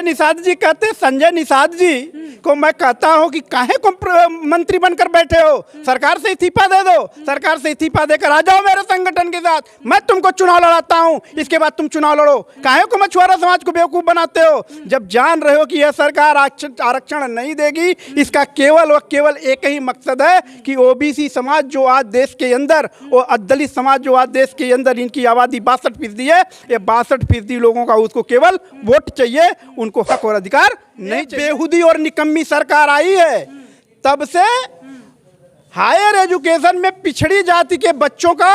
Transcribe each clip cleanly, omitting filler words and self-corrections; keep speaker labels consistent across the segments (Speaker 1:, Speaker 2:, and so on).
Speaker 1: निषाद जी कहते, संजय निषाद जी को मैं कहता हूं कि काहे को मंत्री बनकर बैठे हो, सरकार से इस्तीफा दे दो, सरकार से इस्तीफा देकर आ जाओ मेरे संगठन के साथ, मैं तुमको चुनाव लड़ाता हूं, इसके बाद तुम चुनाव लड़ो। काहे को मछुआरा समाज को बेवकूफ बनाते हो, जब जान रहे हो कि यह सरकार आरक्षण नहीं देगी। इसका केवल व केवल एक ही मकसद है कि ओबीसी समाज जो आज देश के अंदर, वो दलित समाज जो आज देश के अंदर, इनकी आबादी 62% है, ये 62% लोगों का उसको केवल वोट चाहिए, उनको हक और अधिकार नहीं चाहिए। बेहुदी और निकम्मी सरकार आई है, तब से हायर एजुकेशन में पिछड़ी जाति के बच्चों का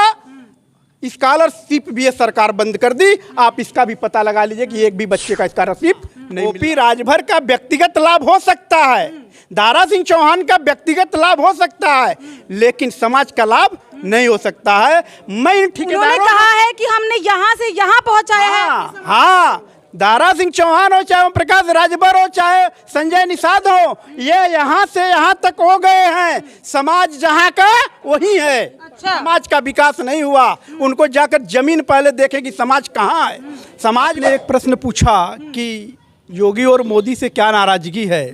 Speaker 1: स्कॉलरशिप भी ये सरकार बंद कर दी। आप इसका भी पता लगा लीजिए कि एक भी बच्चे का स्कॉलरशिप नहीं। ओपी राजभर का व्यक्तिगत लाभ हो सकता है, दारा सिंह चौहान का व्यक्तिगत लाभ हो सकता है, लेकिन समाज का लाभ नहीं हो सकता है। मैं इन ठेकेदारों ने
Speaker 2: कहा है कि हमने यहाँ से यहाँ पहुँचाया है।
Speaker 1: हाँ, दारा सिंह चौहान हो, चाहे प्रकाश राजभर हो, चाहे संजय निषाद हो, ये यहाँ से यहाँ तक हो गए हैं। समाज जहाँ का वही है।
Speaker 2: अच्छा।
Speaker 1: समाज का विकास नहीं हुआ। उनको जाकर जमीन पहले देखें कि समाज कहाँ है। समाज ने एक प्रश्न पूछा कि योगी और मोदी से क्या नाराजगी है।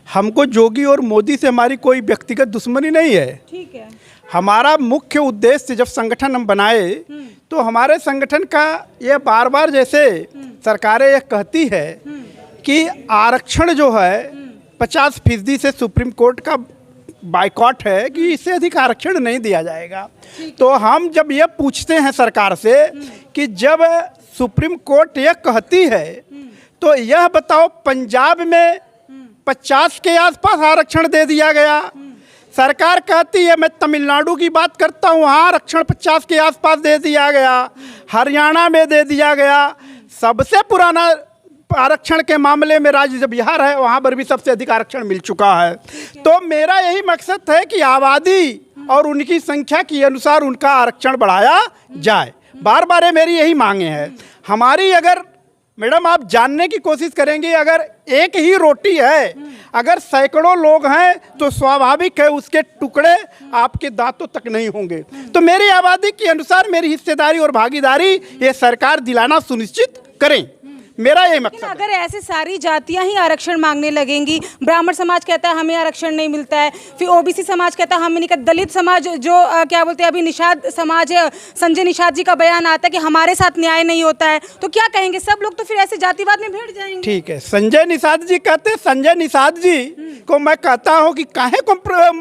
Speaker 1: हमको योगी और मोदी से हमारी कोई व्यक्तिगत दुश्मनी नहीं है। ठीक है। हमारा मुख्य उद्देश्य जब संगठन हम बनाए तो हमारे संगठन का ये बार बार, जैसे सरकारें ये कहती है कि आरक्षण जो है 50% से सुप्रीम कोर्ट का बाइकॉट है कि इससे अधिक आरक्षण नहीं दिया जाएगा। तो हम जब ये पूछते हैं सरकार से कि जब सुप्रीम कोर्ट ये कहती है तो यह बताओ, पंजाब में 50 के आसपास आरक्षण दे दिया गया। सरकार कहती है, मैं तमिलनाडु की बात करता हूँ, वहाँ आरक्षण 50 के आसपास दे दिया गया, हरियाणा में दे दिया गया। सबसे पुराना आरक्षण के मामले में राज्य जब बिहार है, वहाँ पर भी सबसे अधिक आरक्षण मिल चुका है। तो मेरा यही मकसद है कि आबादी और उनकी संख्या के अनुसार उनका आरक्षण बढ़ाया जाए। बार बार ये मेरी यही मांगे हैं। हमारी, अगर मैडम आप जानने की कोशिश करेंगे, अगर एक ही रोटी है, अगर सैकड़ों लोग हैं तो स्वाभाविक है उसके टुकड़े आपके दांतों तक नहीं होंगे। तो मेरी आबादी के अनुसार मेरी हिस्सेदारी और भागीदारी ये सरकार दिलाना सुनिश्चित करें, मेरा यही मकसद है।
Speaker 2: अगर ऐसे सारी जातियां ही आरक्षण मांगने लगेंगी, ब्राह्मण समाज कहता है हमें आरक्षण नहीं मिलता है, फिर ओबीसी समाज कहता है हमें नहीं, दलित समाज जो क्या बोलते हैं, अभी निषाद समाज है, संजय निषाद जी का बयान आता है कि हमारे साथ न्याय नहीं होता है, तो क्या कहेंगे? सब लोग तो फिर ऐसे जातिवाद में भिड़ जाएंगे।
Speaker 1: ठीक है, संजय निषाद जी कहते, संजय निषाद जी को मैं कहता हूँ कि काहे को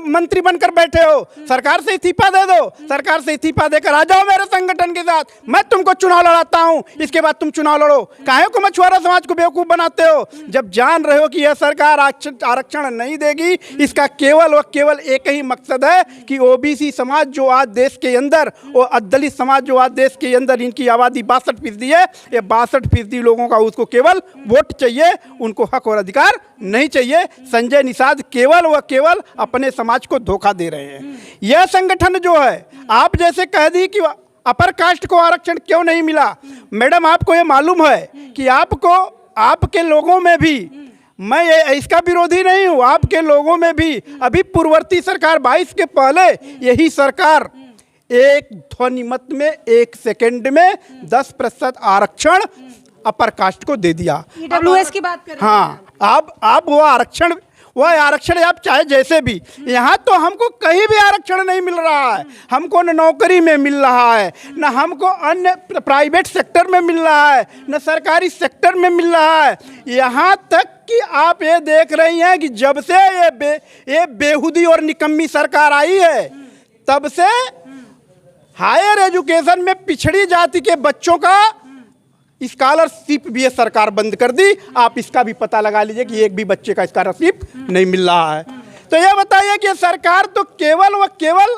Speaker 1: मंत्री बनकर बैठे हो, सरकार से इस्तीफा दे दो, सरकार से इस्तीफा देकर आ जाओ मेरे संगठन के साथ, मैं तुमको चुनाव लड़ाता हूँ, इसके बाद तुम चुनाव लड़ो। काहे को मछुआरा समाज को बेवकूफ बनाते हो, जब जान रहे हो कि यह सरकार आरक्षण नहीं देगी। इसका केवल व केवल एक ही मकसद है कि ओबीसी समाज जो आज देश के अंदर, वो दलित समाज जो आज देश के अंदर, इनकी आबादी 62% है, ये 62% लोगों का उसको केवल वोट चाहिए, उनको हक और अधिकार नहीं चाहिए। संजय निषाद केवल व केवल अपने समाज को धोखा दे रहे हैं। यह संगठन जो है, आप जैसे कह दी कि अपर कास्ट को आरक्षण क्यों नहीं मिला, मैडम आपको ये मालूम है कि आपको, आपके लोगों में भी, मैं इसका विरोधी नहीं हूँ, आपके लोगों में भी अभी पूर्ववर्ती सरकार 22 के पहले यही सरकार एक ध्वनिमत में 1 सेकंड में 10% आरक्षण अपर कास्ट को दे दिया।
Speaker 2: ईडब्ल्यूएस की बात कर रहे हैं।
Speaker 1: हाँ, आप वो आरक्षण आप चाहे जैसे भी, यहाँ तो हमको कहीं भी आरक्षण नहीं मिल रहा है। हमको न नौकरी में मिल रहा है, न हमको अन्य प्राइवेट सेक्टर में मिल रहा है, न सरकारी सेक्टर में मिल रहा है। यहाँ तक कि आप ये देख रही हैं कि जब से ये बेहुदी और निकम्मी सरकार आई है, तब से हायर एजुकेशन में पिछड़ी जाति के बच्चों का स्कॉलरशिप भी ये सरकार बंद कर दी। आप इसका भी पता लगा लीजिए कि एक भी बच्चे का स्कॉलरशिप नहीं मिल रहा है। तो ये बताइए कि सरकार तो केवल व केवल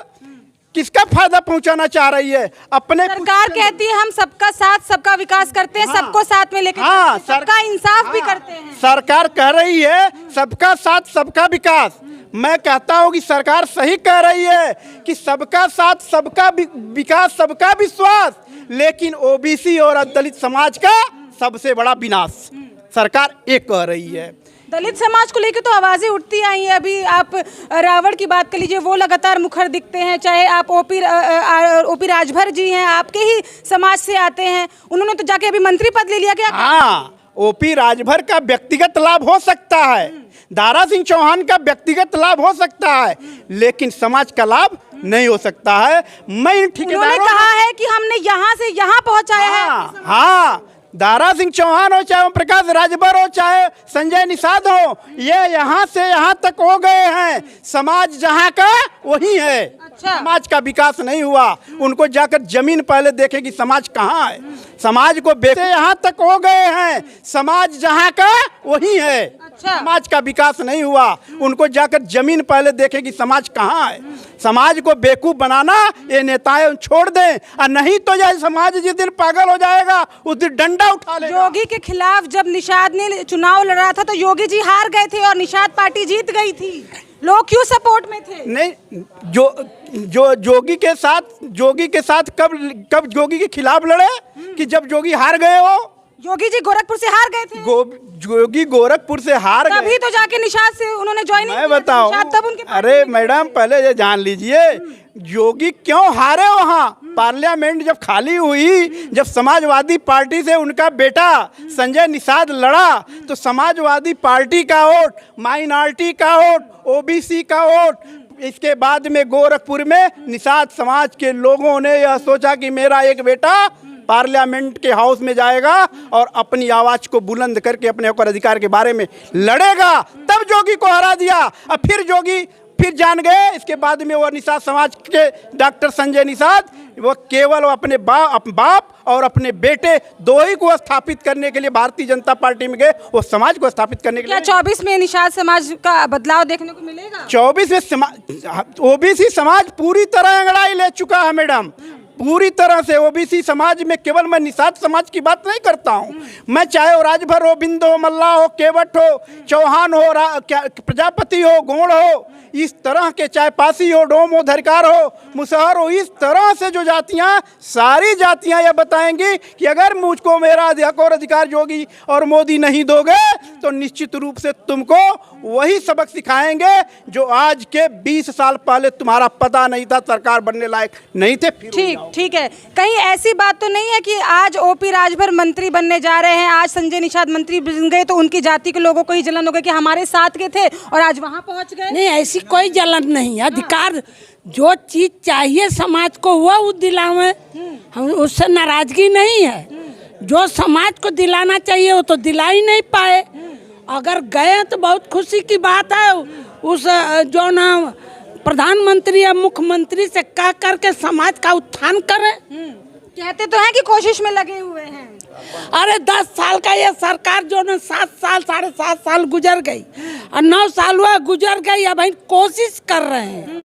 Speaker 1: किसका फायदा पहुंचाना चाह रही है? अपने
Speaker 2: सरकार कहती है हम सबका साथ सबका विकास करते हैं, सबको साथ में लेकर सबका इंसाफ भी करते हैं।
Speaker 1: सरकार कह रही है सबका साथ सबका विकास। मैं कहता हूं कि सरकार सही कह रही है कि सबका साथ सबका विकास सबका विश्वास, लेकिन ओबीसी और दलित समाज का सबसे बड़ा विनाश सरकार ये कह रही है।
Speaker 2: दलित समाज को लेकर तो आवाजें उठती आई हैं। अभी आप रावण की बात कर लीजिए, वो लगातार मुखर दिखते हैं, चाहे आप ओपी राजभर जी हैं, आपके ही समाज से आते हैं, उन्होंने तो जाके अभी मंत्री पद ले लिया। क्या?
Speaker 1: हाँ, ओपी राजभर का व्यक्तिगत लाभ हो सकता है, दारा सिंह चौहान का व्यक्तिगत लाभ हो सकता है, लेकिन समाज का लाभ नहीं हो सकता है। मैं इन
Speaker 2: उन्होंने
Speaker 1: ठेकेदारों
Speaker 2: कहा है कि हमने यहाँ से यहाँ पहुँचाया है।
Speaker 1: हाँ, दारा सिंह चौहान हो, चाहे ओम प्रकाश राजभर हो, चाहे संजय निषाद हो, ये यहाँ से यहाँ तक हो गए हैं। समाज जहाँ का वही है।
Speaker 2: अच्छा।
Speaker 1: समाज का विकास नहीं हुआ। उनको जाकर जमीन पहले देखे कि समाज कहाँ है। समाज को बेचे यहाँ तक हो गए हैं। समाज जहाँ का वही है।
Speaker 2: अच्छा।
Speaker 1: समाज का विकास नहीं हुआ। उनको जाकर जमीन पहले देखे कि समाज कहाँ है। समाज को बेवकूफ बनाना ये नेताएं छोड़ दें, और नहीं तो यह समाज जिस दिन पागल हो जाएगा उस दिन डंडा उठा लेगा।
Speaker 2: योगी के खिलाफ जब निषाद ने चुनाव लड़ा था तो योगी जी हार गए थे और निषाद पार्टी जीत गई थी। लोग क्यों सपोर्ट में थे?
Speaker 1: नहीं, जो जोगी के साथ कब जोगी के खिलाफ लड़े कि जब जोगी हार गए हो।
Speaker 2: योगी जी गोरखपुर से हार गए थे।
Speaker 1: जोगी गोरखपुर से हार गए,
Speaker 2: तभी तो जाके निषाद से उन्होंने ज्वाइन
Speaker 1: मैं बताओ।
Speaker 2: तब उनके
Speaker 1: अरे मैडम, पहले ये जान लीजिए योगी क्यों हारे वहाँ। पार्लियामेंट जब खाली हुई, जब समाजवादी पार्टी से उनका बेटा संजय निषाद लड़ा, तो समाजवादी पार्टी का वोट, माइनॉरिटी का वोट, ओबीसी का वोट, इसके बाद में गोरखपुर में निषाद समाज के लोगों ने यह सोचा कि मेरा एक बेटा पार्लियामेंट के हाउस में जाएगा और अपनी आवाज को बुलंद करके अपने हक और अधिकार के बारे में लड़ेगा। तब जोगी को हरा दिया। अब फिर जोगी फिर जान गए। इसके बाद में वो निषाद समाज के डॉक्टर संजय निषाद, वो केवल अपने बाप और अपने बेटे दो ही को स्थापित करने के लिए भारतीय जनता पार्टी में गए। वो समाज को स्थापित करने के लिए।
Speaker 2: क्या 24 में निषाद समाज का बदलाव देखने को मिलेगा?
Speaker 1: 24 में ओबीसी समाज पूरी तरह अंगड़ाई ले चुका है मैडम, पूरी तरह से। ओबीसी समाज में केवल मैं निषाद समाज की बात नहीं करता हूँ, मैं चाहे वो राजभर हो, बिंद हो, मल्ला हो, केवट हो, चौहान हो, प्रजापति हो, गोंड हो, इस तरह के, चाहे पासी हो, डोम हो, धरकार हो, मुसहर हो, इस तरह से जो जातियाँ, सारी जातियाँ यह बताएंगी कि अगर मुझको मेरा हक और अधिकार योगी और मोदी नहीं दोगे तो निश्चित रूप से तुमको वही सबक सिखाएंगे जो आज के 20 साल पहले तुम्हारा पता नहीं था, सरकार बनने लायक नहीं थे।
Speaker 2: ठीक है। कहीं ऐसी बात तो नहीं है कि आज ओपी राजभर मंत्री बनने जा रहे हैं, आज संजय निषाद मंत्री बन गए तो उनकी जाति के लोगों को ही जलन हो गई कि हमारे साथ के थे और आज वहां पहुंच गए?
Speaker 3: नहीं, ऐसी कोई जलन नहीं है। अधिकार जो चीज चाहिए समाज को वो दिलावे, हम उससे नाराजगी नहीं है। जो समाज को दिलाना चाहिए वो तो दिला ही नहीं पाए। अगर गए तो बहुत खुशी की बात है। उस जो ना प्रधानमंत्री या मुख्यमंत्री से कह करके समाज का उत्थान करें।
Speaker 2: कहते तो हैं कि कोशिश में लगे हुए हैं।
Speaker 3: अरे 10 साल का ये सरकार जो ना 7 साल 7.5 साल गुजर गई और 9 साल हुआ गुजर गई, अब कोशिश कर रहे हैं।